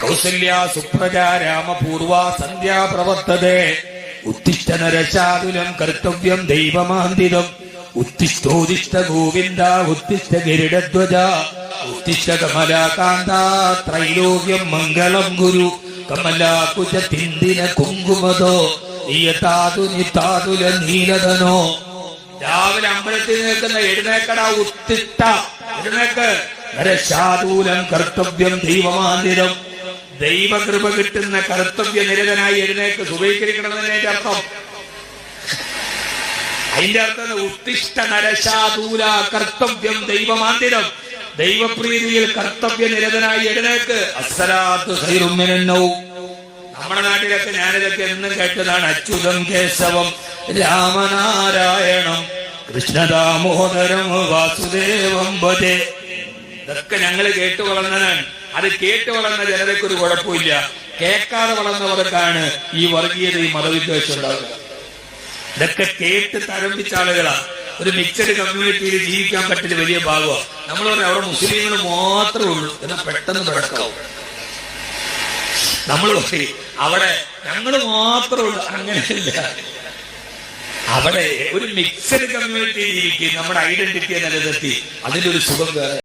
കൗസല്യാ സുപ്രജാ രാമപൂർവാ സന്ധ്യാ പ്രവർത്തതേ ഉത്തിഷ്ഠ നരശാതുലം കർത്തവ്യം ദൈവമാന്തിതം ഉത്തിഷ്ഠോദിഷ്ഠ ഗോവിന്ദ ഉത്തിഷ്ഠ ഗരുഡധ്വജ ഉത്തിഷ്ഠ കമലാകാന്ത ത്രൈലോക്യം മംഗളം ഗുരു കമലാകുജ തിന്ദിന കുങ്കുമതോ നിയതാതുനിതാതുല നീലധനോ. രാവിലെ അമ്പലത്തിൽ നിൽക്കുന്ന എഴുന്നേക്കട ഉത്തിഷ്ഠ എഴുന്നേക്ക് നരശാതൂലം കർത്തവ്യം ദൈവമാന്തിരം. ദൈവകൃപ കിട്ടുന്ന കർത്തവ്യ നിരതനായി എഴുന്നേക്ക് സുബഹികരിക്കണമെന്നതിന്റെ അർത്ഥം. അതിന്റെ അർത്ഥം ഉത്തിഷ്ഠ നരശാതൂല കർത്തവ്യം ദൈവമാന്തിരം. ദൈവപ്രീതിയിൽ കർത്തവ്യ നിരതനായി എഴുന്നേക്ക്. അസ്സലാത്തു ഖൈറും മിനൻ നൗം. നമ്മുടെ നാട്ടിലൊക്കെ ഞാനിതൊക്കെ എന്നും കേട്ടതാണ്. അച്യുതം കേശവം രാമനാരായണം കൃഷ്ണദാമോദരം വാസുദേവം ഭജേ. ഇതൊക്കെ ഞങ്ങൾ കേട്ടു വളർന്നതാണ്. അത് കേട്ടു വളർന്ന ജനതയ്ക്കൊരു കുഴപ്പമില്ല. കേൾക്കാതെ വളർന്നവർക്കാണ് ഈ വർഗീയതയും മതവിദ്വേഷം ഉണ്ടാവുക. ഇതൊക്കെ കേട്ട് തരംപിച്ച ആളുകളാണ്. ഒരു മിക്സഡ് കമ്മ്യൂണിറ്റിയിൽ ജീവിക്കാൻ പറ്റിയ വലിയ ഭാഗമാണ്. നമ്മൾ പറഞ്ഞാൽ അവിടെ മുസ്ലിങ്ങൾ മാത്രമേ ഉള്ളൂ എന്നാൽ പെട്ടെന്ന് കിടക്കാവും. നമ്മൾ പറയും അവിടെ ഞങ്ങൾ മാത്രമേ ഉള്ളൂ, അങ്ങനെയല്ല. അവിടെ ഒരു മിക്സഡ് കമ്മ്യൂണിറ്റി ജീവിക്കും. നമ്മുടെ ഐഡന്റിറ്റിയെ നിലനിർത്തി അതിന്റെ ഒരു സുഖം വേറെ.